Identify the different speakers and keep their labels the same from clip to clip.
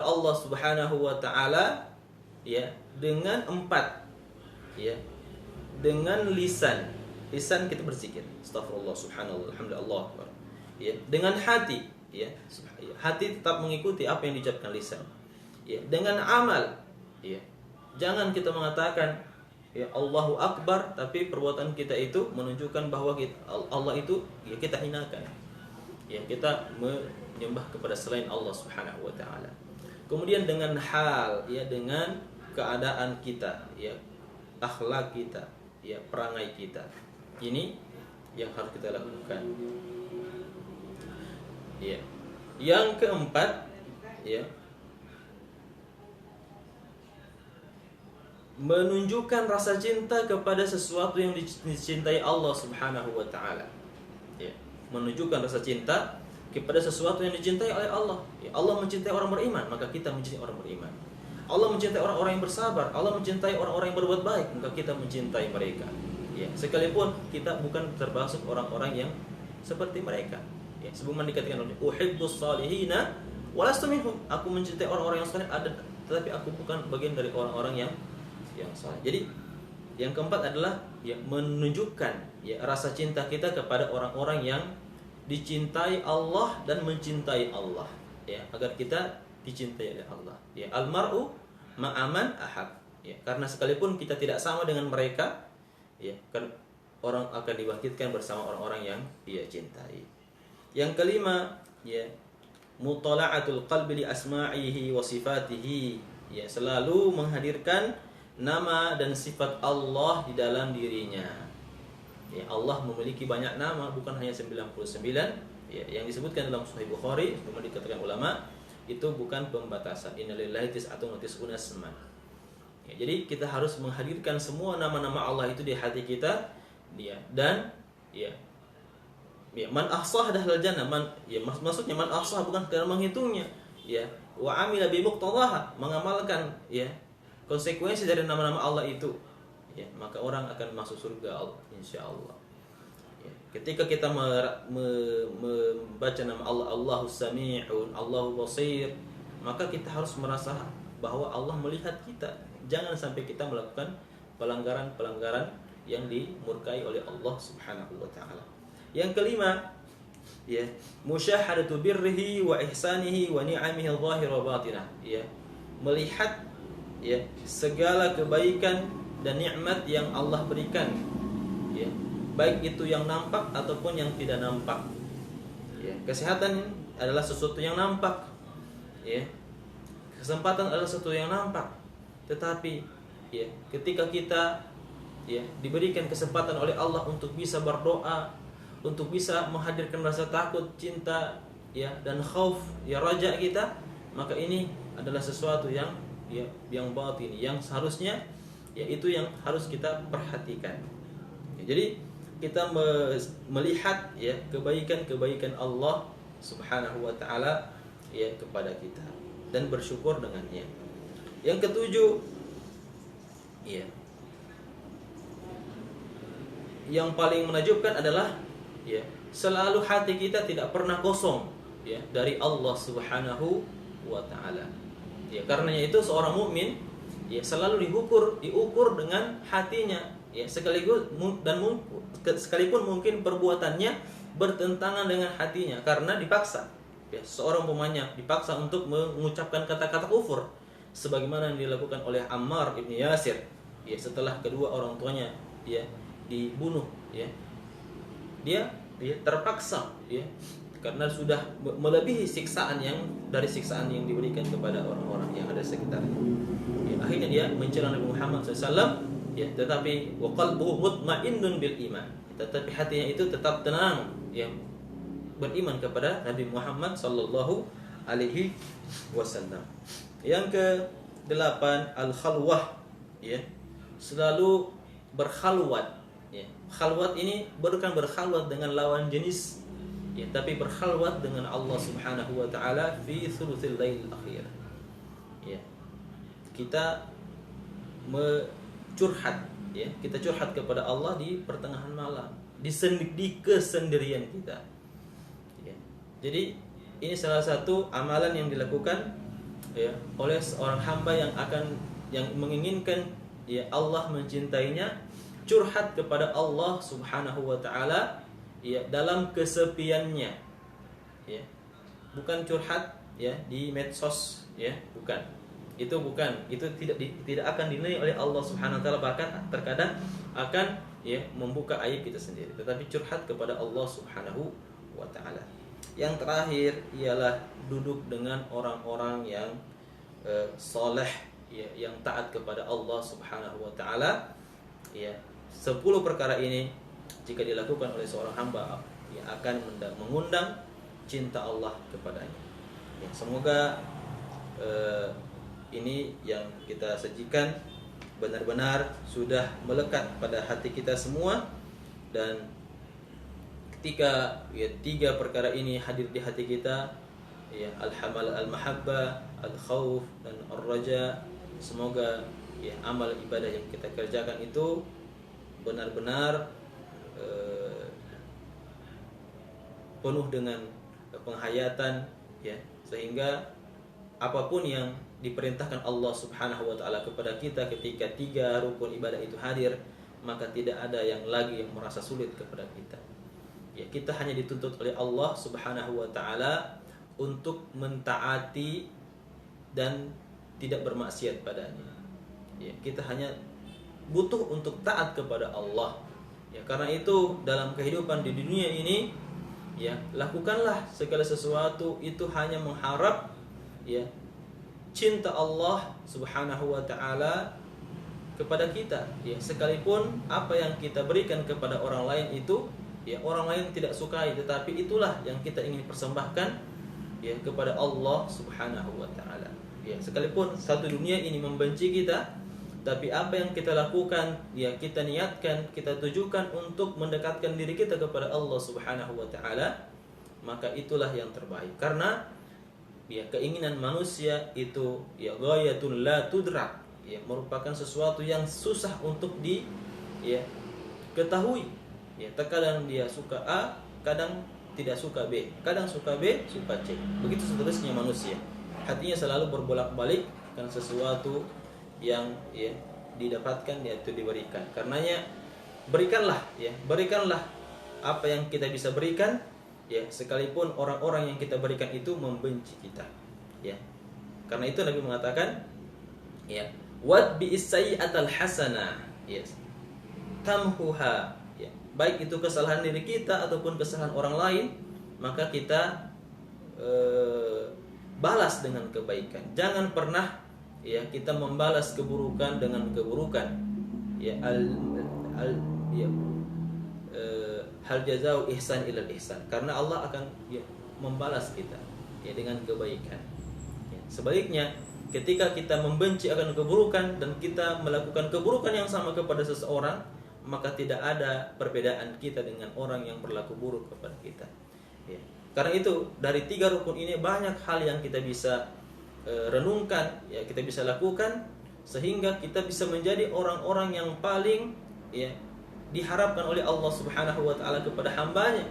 Speaker 1: Allah Subhanahu wa taala ya dengan 4 ya. Dengan lisan kita berzikir, astagfirullah, subhanallah, alhamdulillah, akbar. Ya, dengan hati ya, hati tetap mengikuti apa yang diucapkan lisan. Ya, dengan amal ya. Jangan kita mengatakan ya Allahu akbar tapi perbuatan kita itu menunjukkan bahwa Allah itu ya kita hinakan. Ya, kita menyembah kepada selain Allah Subhanahu wa taala. Kemudian dengan hal ya, dengan keadaan kita ya, akhlak kita ya, perangai kita. Ini yang harus kita lakukan. Ya. Yang keempat ya, menunjukkan rasa cinta kepada sesuatu yang dicintai Allah Subhanahu wa taala. Ya. Menunjukkan rasa cinta kepada sesuatu yang dicintai oleh Allah. Ya. Allah mencintai orang beriman, maka kita mencintai orang beriman. Allah mencintai orang-orang yang bersabar, Allah mencintai orang-orang yang berbuat baik, maka kita mencintai mereka. Ya, sekalipun kita bukan termasuk orang-orang yang seperti mereka. Ya, sebagaimana dikatakan oleh uhibbus salihina wa lastu minhum. Aku mencintai orang-orang yang saleh, tetapi aku bukan bagian dari orang-orang yang saleh. Jadi, yang keempat adalah ya menunjukkan ya rasa cinta kita kepada orang-orang yang dicintai Allah dan mencintai Allah. Ya, agar kita dicintai oleh Allah. Ya, almar'u ma'aman ahab. Ya, karena sekalipun kita tidak sama dengan mereka, ya, kan orang akan dibangkitkan bersama orang-orang yang dia cintai. Yang kelima, ya, mutala'atul qalbi li asma'ihi wa sifatihi. Ya, selalu menghadirkan nama dan sifat Allah di dalam dirinya. Ya, Allah memiliki banyak nama, bukan hanya 99. Ya, yang disebutkan dalam Sahih Bukhari, seperti dikatakan ulama, itu bukan pembatasan. Innalillahi tis'atun wa tis'una asma'. Ya, jadi kita harus menghadirkan semua nama-nama Allah itu di hati kita, dia dan ya man ahsah dahlal jannah. Maksudnya man ahsah bukan sekedar menghitungnya, ya, wa amila bi muqtadaha, mengamalkan ya konsekuensi dari nama-nama Allah itu, ya, maka orang akan masuk surga insyaallah. Ya, ketika kita membaca nama Allah, Allahus Sami'un, Allahu Basir, maka kita harus merasa bahwa Allah melihat kita. Jangan sampai kita melakukan pelanggaran-pelanggaran yang dimurkai oleh Allah Subhanahu wa taala. Yang kelima, ya, musyahadatu birrihi wa ihsanihi wa ni'amihi adh-dhahira wa batinah, ya, melihat ya segala kebaikan dan nikmat yang Allah berikan, ya, baik itu yang nampak ataupun yang tidak nampak. Ya, kesehatan adalah sesuatu yang nampak, ya. Kesempatan adalah sesuatu yang nampak. Tetapi ya, ketika kita ya diberikan kesempatan oleh Allah untuk bisa berdoa, untuk bisa menghadirkan rasa takut, cinta, ya, dan khauf, ya, raja kita, maka ini adalah sesuatu yang batin, yang seharusnya ya itu yang harus kita perhatikan. Ya, jadi kita melihat ya kebaikan-kebaikan Allah Subhanahu wa taala ya kepada kita dan bersyukur dengannya. Yang ketujuh, ya, yang paling menakjubkan adalah ya selalu hati kita tidak pernah kosong ya dari Allah Subhanahu wa taala. Ya, karenanya itu seorang mukmin ya selalu diukur dengan hatinya, ya, sekalipun mungkin perbuatannya bertentangan dengan hatinya karena dipaksa. Ya, seorang pemanya dipaksa untuk mengucapkan kata-kata kufur sebagaimana yang dilakukan oleh Ammar ibn Yasir, ya, setelah kedua orang tuanya ya dibunuh, ya. Dia terpaksa, ya, karena sudah melebihi siksaan yang diberikan kepada orang-orang yang ada sekitarnya. Ya, akhirnya dia mencela Nabi Muhammad SAW, ya, tetapi wa qalbuhu mutmainnun bil iman. Tetapi hatinya itu tetap tenang, ya, beriman kepada Nabi Muhammad sallallahu alaihi wasallam. Yang ke-8, al-khalwah, ya, selalu berkhalwat, ya. Khalwat ini bukan berkhalwat dengan lawan jenis, ya, tapi berkhalwat dengan Allah Subhanahu wa taala fi thuluthil lail akhir. Ya. Kita curhat, ya, kita curhat kepada Allah di pertengahan malam, di kesendirian kita. Ya. Jadi ini salah satu amalan yang dilakukan ya oleh seorang hamba yang menginginkan ya Allah mencintainya, curhat kepada Allah Subhanahu wa taala ya dalam kesepiannya, ya bukan curhat ya di medsos, ya bukan, itu tidak akan dinilai oleh Allah Subhanahu wa taala, bahkan terkadang akan ya membuka aib kita sendiri, tetapi curhat kepada Allah Subhanahu wa taala. Yang terakhir ialah duduk dengan orang-orang yang soleh ya, yang taat kepada Allah Subhanahu wa taala ya. 10 perkara ini jika dilakukan oleh seorang hamba ya akan mengundang cinta Allah kepadanya. Ya, semoga ini yang kita sajikan benar-benar sudah melekat pada hati kita semua, dan ketika ya 3 perkara ini hadir di hati kita ya, al-hamal al-mahabbah, al-khauf dan ar-raja, semoga ya amal ibadah yang kita kerjakan itu benar-benar penuh dengan penghayatan ya, sehingga apapun yang diperintahkan Allah Subhanahu wa taala kepada kita ketika 3 rukun ibadah itu hadir, maka tidak ada yang lagi yang merasa sulit kepada kita. Ya, kita hanya dituntut oleh Allah Subhanahu wa taala untuk mentaati dan tidak bermaksiat padanya. Ya, kita hanya butuh untuk taat kepada Allah. Ya, karena itu dalam kehidupan di dunia ini ya, lakukanlah segala sesuatu itu hanya mengharap ya cinta Allah Subhanahu wa taala kepada kita ya, sekalipun apa yang kita berikan kepada orang lain itu ya orang lain tidak sukai, tetapi itulah yang kita ingin persembahkan ya kepada Allah Subhanahu wa taala. Ya, sekalipun satu dunia ini membenci kita, tapi apa yang kita lakukan ya kita niatkan, kita tujukan untuk mendekatkan diri kita kepada Allah Subhanahu wa taala, maka itulah yang terbaik. Karena ya keinginan manusia itu ya ghayatun la tudrak, ya merupakan sesuatu yang susah untuk ketahui. Ya, terkadang dia suka A, kadang tidak suka B, kadang suka B, suka C. Begitu seterusnya manusia. Hatinya selalu berbolak-balik karena sesuatu yang ya didapatkan yaitu diberikan. Karenanya berikanlah apa yang kita bisa berikan ya, sekalipun orang-orang yang kita berikan itu membenci kita ya. Karena itu Nabi mengatakan ya, wad bi sayyi'atal hasanah ya tamhuha ya, baik itu kesalahan diri kita ataupun kesalahan orang lain, maka kita balas dengan kebaikan. Jangan pernah ya kita membalas keburukan dengan keburukan ya, hal jazau ihsan ilal ihsan, karena Allah akan ya membalas kita ya dengan kebaikan ya. Sebaliknya ketika kita membenci akan keburukan dan kita melakukan keburukan yang sama kepada seseorang, maka tidak ada perbedaan kita dengan orang yang berlaku buruk kepada kita ya. Karena itu dari 3 rukun ini banyak hal yang kita bisa renungkan ya, kita bisa lakukan sehingga kita bisa menjadi orang-orang yang paling ya diharapkan oleh Allah Subhanahu wa taala kepada hambanya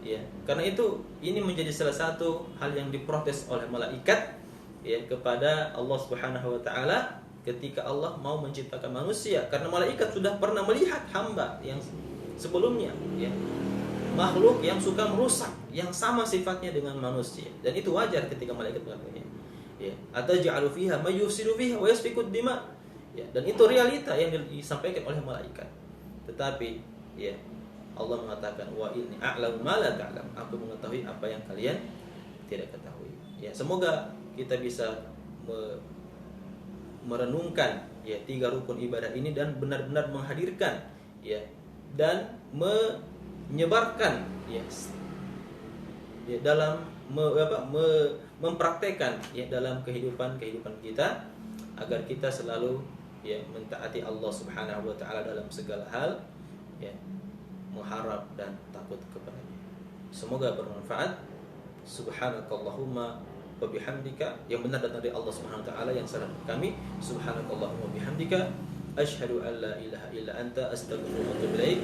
Speaker 1: ya. Karena itu ini menjadi salah satu hal yang diprotes oleh malaikat ya kepada Allah Subhanahu wa taala ketika Allah mau menciptakan manusia, karena malaikat sudah pernah melihat hamba yang sebelumnya ya, makhluk yang suka merusak yang sama sifatnya dengan manusia, dan itu wajar ketika malaikat melakukannya ya. Ataj'alu fiha may yufsidu fiha wa yasfiku dima ya, dan itu realita yang disampaikan oleh malaikat. Tetapi ya Allah mengatakan wa inni a'lamu ma la ta'lam, aku mengetahui apa yang kalian tidak ketahui ya. Semoga kita bisa merenungkan ya 3 rukun ibadah ini dan benar-benar menghadirkan ya dan menyebarkan ya dalam mempraktekkan ya dalam kehidupan kita, agar kita selalu ya mentaati Allah Subhanahu wa taala dalam segala hal ya, mengharap dan takut kepadanya. Semoga bermanfaat. Subhanakallahumma wa bihamdika, yang benar datang dari Allah Subhanahu wa taala, yang salah kami. Subhanakallahumma wa bihamdika asyhadu an la ilaha illa anta astaghfiruka wa atubu ilaik.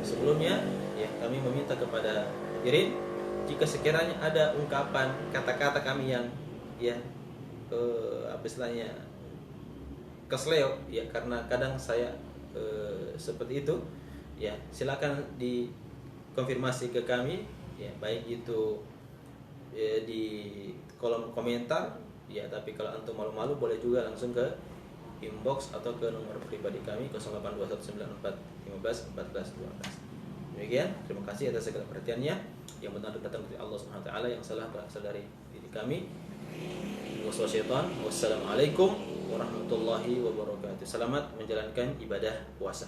Speaker 1: Sebelumnya ya kami meminta kepada hadirin, jika sekiranya ada ungkapan kata-kata kami yang ya apa istilahnya, kesleo ya, karena kadang saya seperti itu ya, silakan dikonfirmasi ke kami ya, baik itu di kolom komentar ya. Tapi kalau antum malu-malu boleh juga langsung ke inbox atau ke nomor pribadi kami 082194151412. Demikian, terima kasih atas segala perhatiannya. Yang benar datang dari Allah Subhanahu wa taala, yang salah berasal dari diri kami. Wassalamualaikum warahmatullahi wabarakatuh. Selamat menjalankan ibadah puasa.